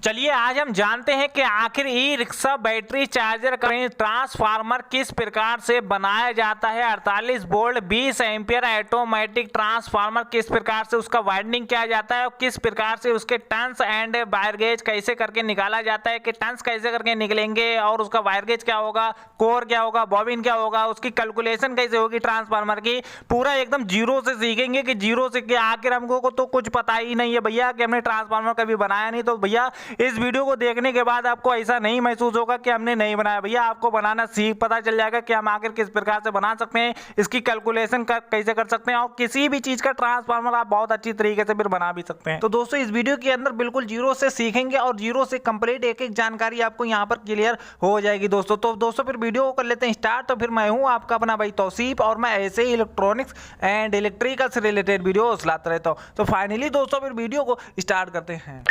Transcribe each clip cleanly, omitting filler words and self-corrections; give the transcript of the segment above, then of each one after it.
चलिए आज हम जानते हैं कि आखिर e rickshaw battery charger transformer किस प्रकार से बनाया जाता है। 48 वोल्ट 20 एम्पियर ऑटोमेटिक ट्रांसफार्मर किस प्रकार से उसका वाइंडिंग किया जाता है और किस प्रकार से उसके टर्न्स एंड वायर गेज कैसे करके निकाला जाता है कि टर्न्स कैसे करके निकलेंगे और उसका वायर गेज क्या होगा, कोर क्या होगा, बॉबिन क्या होगा, उसकी कैलकुलेशन कैसे होगी ट्रांसफार्मर की, पूरा एकदम जीरो से सीखेंगे कि जीरो से कि आखिर हमको को तो कुछ पता ही नहीं है भैया कि हमने ट्रांसफार्मर कभी बनाया नहीं। तो भैया इस वीडियो को देखने के बाद आपको ऐसा नहीं महसूस होगा कि हमने नहीं बनाया, भैया आपको बनाना सीख पता चल जाएगा कि हम आखिर किस प्रकार से बना सकते हैं, इसकी कैलकुलेशन कैसे कर सकते हैं और किसी भी चीज का ट्रांसफार्मर आप बहुत अच्छी तरीके से फिर बना भी सकते हैं। तो दोस्तों इस वीडियो के अंदर बिल्कुल जीरो से सीखेंगे और जीरो से कंप्लीट एक एक जानकारी आपको यहाँ पर क्लियर हो जाएगी दोस्तों। तो दोस्तों फिर वीडियो को कर लेते हैं स्टार्ट। तो फिर मैं हूँ आपका अपना भाई तौसीफ और मैं ऐसे ही इलेक्ट्रॉनिक्स एंड इलेक्ट्रिकल से रिलेटेड वीडियो लाता रहता हूँ। तो फाइनली दोस्तों फिर वीडियो को स्टार्ट करते हैं।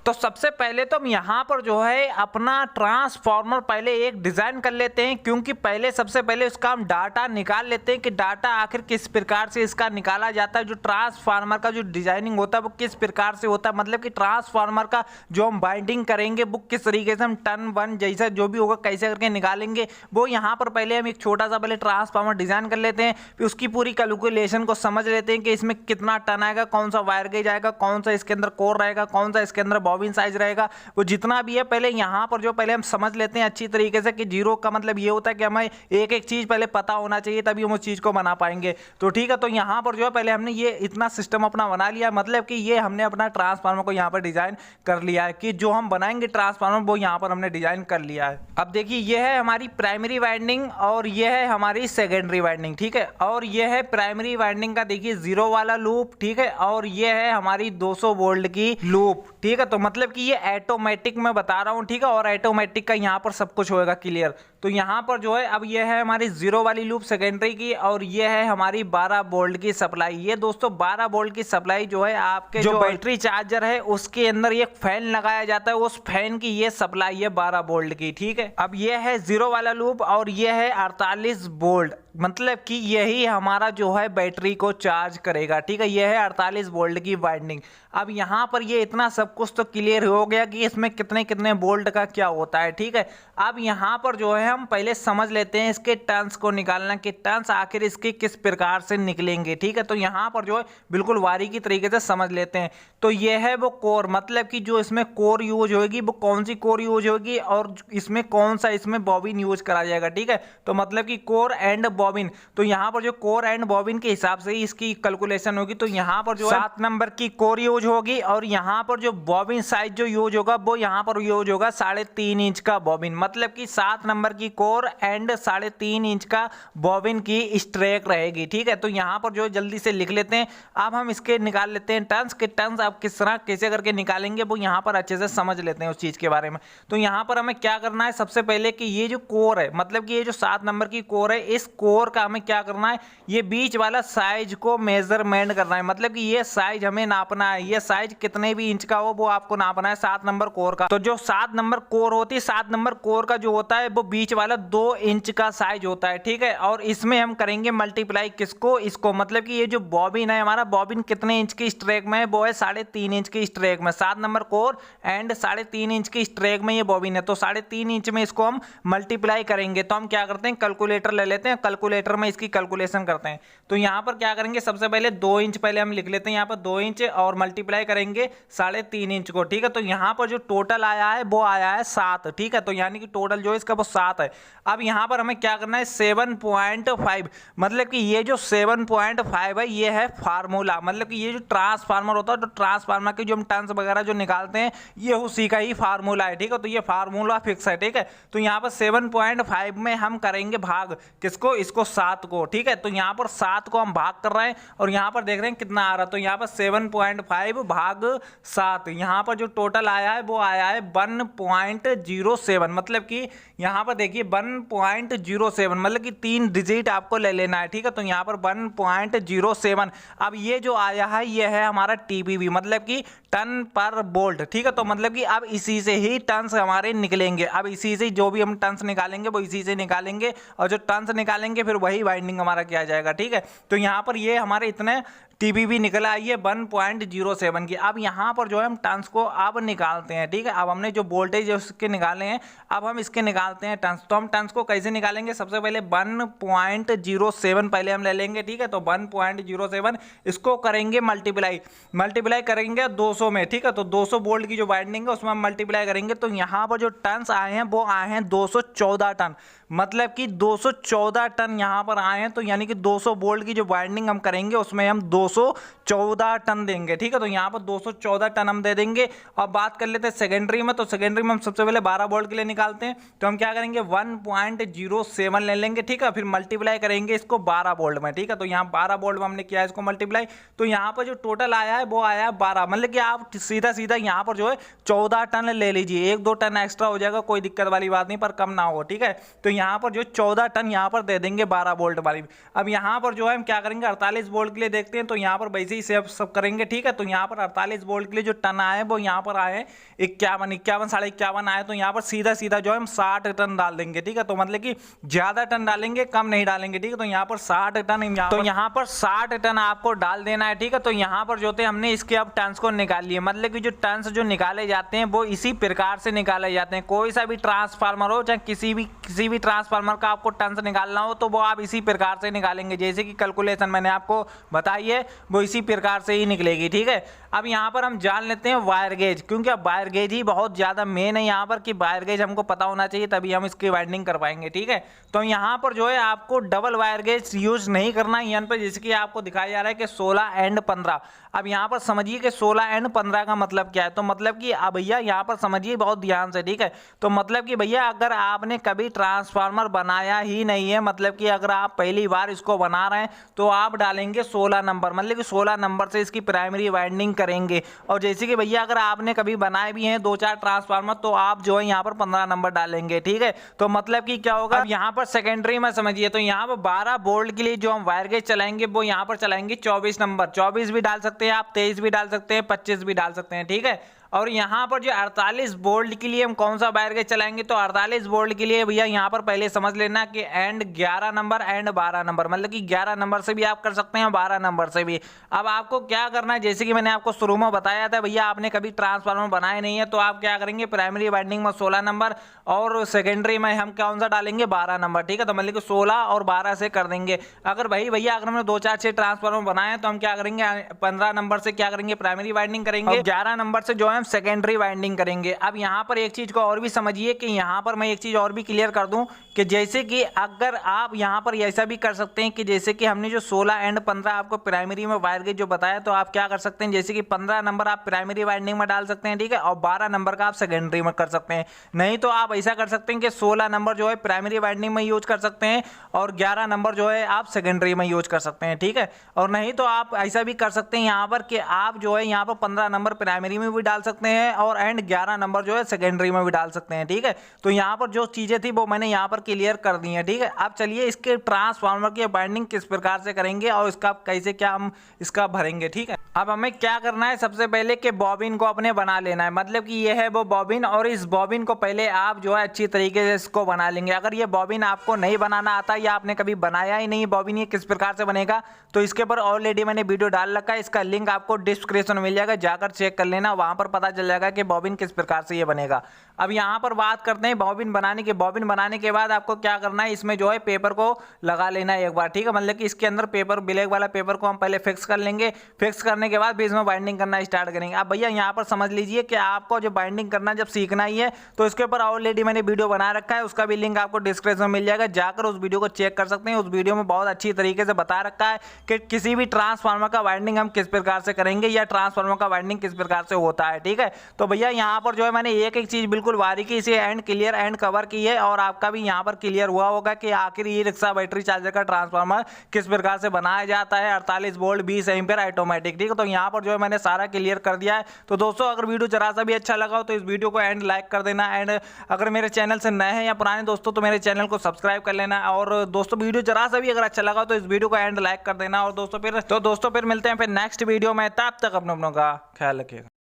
तो सबसे पहले तो हम यहाँ पर जो है अपना ट्रांसफार्मर पहले एक डिजाइन कर लेते हैं, क्योंकि पहले सबसे पहले उसका हम डाटा निकाल लेते हैं कि डाटा आखिर किस प्रकार से इसका निकाला जाता है। जो ट्रांसफार्मर का जो डिजाइनिंग होता है वो किस प्रकार से होता है, मतलब कि ट्रांसफार्मर का जो हम बाइंडिंग करेंगे वो किस तरीके से हम टर्न वन जैसा जो भी होगा कैसे करके निकालेंगे, वो यहाँ पर पहले हम एक छोटा सा पहले ट्रांसफार्मर डिजाइन कर लेते हैं। फिर उसकी पूरी कैलकुलेशन को समझ लेते हैं कि इसमें कितना टर्न आएगा, कौन सा वायर गेज आएगा, कौन सा इसके अंदर कोर रहेगा, कौन सा इसके अंदर बॉबिन साइज रहेगा, वो जितना भी है पहले यहाँ पर जो पहले हम समझ लेते हैं अच्छी तरीके से कि जीरो का मतलब ये होता है कि हमें एक एक चीज पहले पता होना चाहिए तभी हम उस चीज को बना पाएंगे। तो ठीक है, तो यहाँ पर जो है पहले हमने ये इतना सिस्टम अपना बना लिया, मतलब कि ये हमने अपना ट्रांसफार्मर को यहाँ पर डिजाइन कर लिया है कि जो हम बनाएंगे ट्रांसफार्मर वो यहाँ पर हमने डिजाइन कर लिया है। अब देखिए ये है हमारी प्राइमरी वाइंडिंग और ये है हमारी सेकेंडरी वाइंडिंग, ठीक है। और ये है प्राइमरी वाइंडिंग का देखिए जीरो वाला लूप, ठीक है, और ये है हमारी 200 वोल्ट की लूप, ठीक है। तो मतलब कि ये ऑटोमेटिक मैं बता रहा हूं, ठीक है, और ऑटोमेटिक का यहाँ पर सब कुछ होएगा क्लियर। तो यहाँ पर जो है अब ये है हमारी जीरो वाली लूप सेकेंडरी की और ये है हमारी 12 वोल्ट की सप्लाई। ये दोस्तों 12 वोल्ट की सप्लाई जो है आपके जो बैटरी चार्जर है उसके अंदर एक फैन लगाया जाता है, उस फैन की ये सप्लाई है 12 वोल्ट की, ठीक है। अब ये है जीरो वाला लूप और ये है 48 वोल्ट, मतलब कि यही हमारा जो है बैटरी को चार्ज करेगा, ठीक है। यह है 48 वोल्ट की वाइंडिंग। अब यहाँ पर ये इतना सब कुछ तो क्लियर हो गया कि इसमें कितने कितने वोल्ट का क्या होता है, ठीक है। अब यहाँ पर जो है हम पहले समझ लेते हैं इसके टर्न्स को निकालना कि टर्न्स आखिर इसके किस प्रकार से निकलेंगे, ठीक है। तो यहाँ पर जो है बिल्कुल बारीकी तरीके से समझ लेते हैं। तो ये है वो कोर, मतलब कि जो इसमें कोर यूज होगी वो कौन सी कोर यूज होगी और इसमें कौन सा इसमें बॉबिन यूज करा जाएगा, ठीक है। तो मतलब कि कोर एंड बॉबिन, तो यहाँ पर जो कोर एंड बॉबिन के हिसाब से ही इसकी कैलकुलेशन होगी। तो यहाँ पर जो 7 नंबर की कोर यूज होगी और यहाँ पर जो बॉबिन साइज जो यूज होगा वो यहाँ पर यूज होगा 3.5 इंच का बॉबिन, मतलब कि 7 नंबर की कोर एंड 3.5 इंच का बॉबिन की स्ट्रेक रहेगी, ठीक है। तो यहाँ पर जो जल्दी से लिख लेते हैं। अब हम इसके निकाल लेते हैं टर्न्स के, टर्न्स आप किस तरह कैसे करके निकालेंगे वो यहाँ पर अच्छे से समझ लेते हैं उस चीज के बारे में। तो यहाँ पर हमें क्या करना है, सबसे पहले कि ये जो कोर है, मतलब कि ये जो 7 नंबर की कोर है, इस कोर का हमें क्या करना है, ये बीच वाला साइज को मेजरमेंट करना है, मतलब कि ये साइज हमें नापना है। ये साइज कितने भी इंच का हो वो आपको नापना है 7 नंबर कोर का। तो जो 7 नंबर कोर होती है, 7 नंबर कोर का जो होता है वो बीच वाला 2 इंच का साइज होता है, ठीक है। और इसमें हम करेंगे मल्टीप्लाई किसको, इसको, मतलब कि ये जो बॉबिन है हमारा, बॉबिन कितने इंच की स्ट्रेक में है, वो है 3.5 इंच की स्ट्रेक में। 7 नंबर कोर एंड 3.5 इंच की स्ट्रेक में ये बॉबिन है, तो 3.5 इंच में इसको हम मल्टीप्लाई करेंगे। तो हम क्या करते हैं, कैलकुलेटर ले लेते हैं, कैलकुलेटर में इसकी कैलकुलेशन करते हैं। तो यहाँ पर क्या करेंगे, सबसे पहले 2 इंच पहले हम लिख लेते हैं, यहाँ पर 2 इंच और मल्टीप्लाई करेंगे 3.5 इंच को, ठीक है। तो यहाँ पर जो टोटल आया है वो आया है 7, ठीक है। तो यानी कि टोटल जो है इसका वो 7 है। अब यहाँ पर हमें क्या करना है 7.5, मतलब कि ये जो 7.5 है ये है फार्मूला, मतलब कि ये जो ट्रांसफार्मर होता है तो ट्रांसफार्मर के जो हम टर्न्स वगैरह जो निकालते हैं ये उसी का ही फार्मूला है, ठीक है। तो ये फार्मूला फिक्स है, ठीक है। तो यहाँ पर 7.5 में हम करेंगे भाग किसको, इसको 7 को, ठीक है। तो यहाँ पर 7 को हम भाग कर रहे हैं और यहाँ पर देख रहे हैं कितना आ रहा है। तो यहाँ पर 7.5 भाग 7, यहाँ पर जो टोटल आया है वो आया है 1.07, मतलब कि यहाँ पर देखिए 1.07 मतलब कि 3 डिजिट आपको ले लेना है, ठीक है। तो यहाँ पर 1.07। अब ये जो आया है ये है हमारा TPV मतलब कि टन पर बोल्ट, ठीक है। तो मतलब कि अब इसी से ही टन्स हमारे निकलेंगे, अब इसी से जो भी हम टन्स निकालेंगे वो इसी से निकालेंगे, और जो टन्स निकालेंगे फिर वही वाइंडिंग हमारा किया जाएगा, ठीक है। तो यहाँ पर ये हमारे इतने TPV निकला आई है 1.07 की। अब यहाँ पर जो है हम टन्स को अब निकालते हैं, ठीक है। अब हमने जो वोल्टेज उसके निकाले हैं, अब हम इसके निकालते हैं टन्स। तो हम टन्स को कैसे निकालेंगे, सबसे पहले 1.07 पहले हम ले लेंगे, ठीक है। तो 1.07 इसको करेंगे मल्टीप्लाई करेंगे 200 में, ठीक है। तो 200 वोल्ट की जो वाइंडिंग है उसमें हम मल्टीप्लाई करेंगे, तो यहाँ पर जो टन्स आए हैं वो आए हैं 214 टन, मतलब कि 214 टन यहाँ पर आए हैं। तो यानी कि 200 वोल्ट की जो वाइंडिंग हम करेंगे उसमें हम 214 टन देंगे, ठीक है। तो यहाँ पर 214 टन हम दे देंगे। और बात कर लेते हैं सेकेंडरी में, तो सेकेंडरी में हम सबसे पहले 12 वोल्ट के लिए निकालते हैं। तो हम क्या करेंगे 1.07 ले लेंगे, ठीक है। फिर मल्टीप्लाई करेंगे इसको 12 वोल्ट में, ठीक है। तो यहाँ 12 वोल्ट में हमने किया इसको मल्टीप्लाई, तो यहाँ पर जो टोटल आया है वो आया है 12, मतलब कि आप सीधा सीधा यहाँ पर जो है 14 टन ले लीजिए, 1-2 टन एक्स्ट्रा हो जाएगा, कोई दिक्कत वाली बात नहीं, पर कम ना हो, ठीक है। तो यहाँ पर जो 14 टन यहाँ पर दे देंगे 12 वोल्ट वाली। अब यहाँ पर जो है हम क्या करेंगे 48 वोल्ट के लिए देखते हैं, तो यहाँ पर वैसे ही सब करेंगे, ठीक है। तो यहाँ पर 48 वोल्ट के लिए जो टन आए वो यहाँ पर आए 51 साढ़े 51 आए। तो यहाँ पर सीधा सीधा जो है हम 60 टन डाल देंगे, ठीक है। तो मतलब कि ज्यादा टन डालेंगे, कम नहीं डालेंगे, ठीक है। तो यहाँ पर 60 टन, तो यहाँ पर 60 टन आपको डाल देना है, ठीक है। तो यहाँ पर जो थे हमने इसके अब टन्स को निकाल लिए, मतलब कि जो टन्स जो निकाले जाते हैं वो इसी प्रकार से निकाले जाते हैं। कोई सा भी ट्रांसफार्मर हो, चाहे किसी भी ट्रांसफार्मर का आपको टन्स निकालना हो तो वो आप इसी प्रकार से निकालेंगे, जैसे कि कैलकुलेशन मैंने आपको बताई है वो इसी प्रकार से ही निकलेगी, ठीक है। अब यहाँ पर हम जान लेते हैं वायर गेज, क्योंकि अब वायर गेज ही बहुत ज्यादा मेन है यहाँ पर, कि वायर गेज हमको पता होना चाहिए तभी हम इसकी वाइंडिंग कर पाएंगे, ठीक है। तो यहाँ पर जो है आपको डबल वायर गेज यूज नहीं करना है यहाँ पर, जैसे कि आपको दिखाया जा रहा है कि 16 एंड 15। अब यहाँ पर समझिए कि 16 एंड 15 का मतलब क्या है, तो मतलब कि अब भैया यहाँ पर समझिए बहुत ध्यान से, ठीक है। तो मतलब कि भैया अगर आपने कभी ट्रांसफार्मर बनाया ही नहीं है, मतलब कि अगर आप पहली बार इसको बना रहे हैं तो आप डालेंगे 16 नंबर, मतलब कि 16 नंबर से इसकी प्राइमरी वाइंडिंग करेंगे। और जैसे कि भैया अगर आपने कभी बनाए भी हैं 2-4 ट्रांसफार्मर तो आप जो है यहाँ पर 15 नंबर डालेंगे, ठीक है। तो मतलब कि क्या होगा, अब यहाँ पर सेकेंडरी में समझिए, तो यहाँ पर 12 वोल्ट के लिए जो हम वायर गेज चलाएंगे वो यहाँ पर चलाएंगे 24 नंबर, 24 भी डाल सकते हैं आप, 23 भी डाल सकते हैं, 25 भी डाल सकते हैं, ठीक है। और यहाँ पर जो 48 वोल्ट के लिए हम कौन सा वायर गेज चलाएंगे, तो 48 वोल्ट के लिए भैया यहाँ पर पहले समझ लेना कि एंड 11 नंबर एंड 12 नंबर, मतलब कि 11 नंबर से भी आप कर सकते हैं, 12 नंबर से भी। अब आपको क्या करना है, जैसे कि मैंने आपको शुरू में बताया था, भैया आपने कभी ट्रांसफार्मर बनाए नहीं है तो आप क्या करेंगे प्राइमरी वाइंडिंग में 16 नंबर और सेकेंडरी में हम कौन सा डालेंगे 12 नंबर, ठीक है। तो मतलब कि 16 और 12 से कर देंगे। अगर भाई भैया अगर हमने 2-4-6 ट्रांसफार्मर बनाए तो हम क्या करेंगे 15 नंबर से क्या करेंगे प्राइमरी वाइंडिंग करेंगे, 11 नंबर से जो है हम सेकेंडरी वाइंडिंग करेंगे। अब यहाँ पर एक चीज को और भी समझिए कि यहाँ पर मैं एक चीज और भी क्लियर कर दूं कि जैसे कि अगर आप यहाँ पर ऐसा भी कर सकते हैं कि जैसे कि हमने जो 16 एंड 15 आपको प्राइमरी में वायर गेज जो बताया, तो आप क्या कर सकते हैं जैसे कि 15 नंबर आप प्राइमरी वाइंडिंग में डाल सकते हैं, ठीक है। और 12 नंबर का आप सेकेंडरी में कर सकते हैं। नहीं तो आप ऐसा कर सकते हैं कि 16 नंबर जो है प्राइमरी वाइंडिंग में यूज कर सकते हैं और 11 नंबर जो है आप सेकेंडरी में यूज कर सकते हैं, ठीक है। और नहीं तो आप ऐसा भी कर सकते हैं यहाँ पर कि आप जो है यहाँ पर 15 नंबर प्राइमरी में भी डाल सकते हैं और एंड 11 नंबर जो है सेकेंडरी में भी डाल सकते हैं, ठीक है। तो यहाँ पर जो चीजें थी वो मैंने यहाँ पर क्लियर कर दी है, ठीक है। अब चलिए इसके ट्रांसफार्मर की बाइंडिंग किस प्रकार से करेंगे और इसका कैसे क्या हम इसका भरेंगे, ठीक है। अब हमें क्या करना है, सबसे पहले कि बॉबिन को अपने बना लेना है, मतलब कि ये है वो बॉबिन, और इस बॉबिन को पहले आप जो है अच्छी तरीके से इसको बना लेंगे। अगर ये बॉबिन आपको नहीं बनाना आता या आपने कभी बनाया ही नहीं बॉबिन ये किस प्रकार से बनेगा, तो इसके ऊपर ऑलरेडी मैंने वीडियो डाल रखा है, इसका लिंक आपको डिस्क्रिप्शन में मिल जाएगा, जाकर चेक कर लेना, वहां पर पता चल जाएगा कि बॉबिन किस प्रकार से ये बनेगा। अब यहाँ पर बात करते हैं बॉबिन बनाने की। बॉबिन बनाने के बाद आपको क्या करना है, इसमें जो है पेपर को लगा लेना है एक बार, ठीक है। मतलब कि इसके अंदर पेपर ब्लैक वाला पेपर को हम पहले फिक्स कर लेंगे। फिक्स करने के बाद भी इसमें बाइंडिंग करना स्टार्ट करेंगे। अब भैया यहाँ पर समझ लीजिए कि आपको जो बाइंडिंग करना जब सीखना ही है तो इसके ऊपर ऑलरेडी मैंने वीडियो बना रखा है, उसका भी लिंक आपको डिस्क्रिप्शन में मिल जाएगा, जाकर उस वीडियो को चेक कर सकते हैं। उस वीडियो में बहुत अच्छी तरीके से बता रखा है कि किसी भी ट्रांसफार्मर का वाइंडिंग हम किस प्रकार से करेंगे या ट्रांसफार्मर का वाइंडिंग किस प्रकार से होता है, ठीक है। तो भैया यहाँ पर जो है मैंने एक एक चीज बिल्कुल बारीकी से एंड क्लियर एंड कवर की है और आपका भी यहाँ पर क्लियर हुआ होगा कि आखिर ये रिक्शा बैटरी चार्जर का ट्रांसफार्मर किस प्रकार से बनाया जाता है, 48 वोल्ट 20 एम्पीयर ऑटोमेटिक, ठीक है। तो यहाँ पर जो है मैंने सारा क्लियर कर दिया है। तो दोस्तों अगर वीडियो जरा सा भी अच्छा लगा हो तो इस वीडियो को एंड लाइक कर देना, एंड अगर मेरे चैनल से नए हैं या पुराने दोस्तों तो मेरे चैनल को सब्सक्राइब कर लेना। और दोस्तों वीडियो जरा सा भी अगर अच्छा लगा हो तो इस वीडियो को एंड लाइक कर देना। और दोस्तों फिर मिलते हैं फिर नेक्स्ट वीडियो में, तब तक अपनों का ख्याल रखिएगा।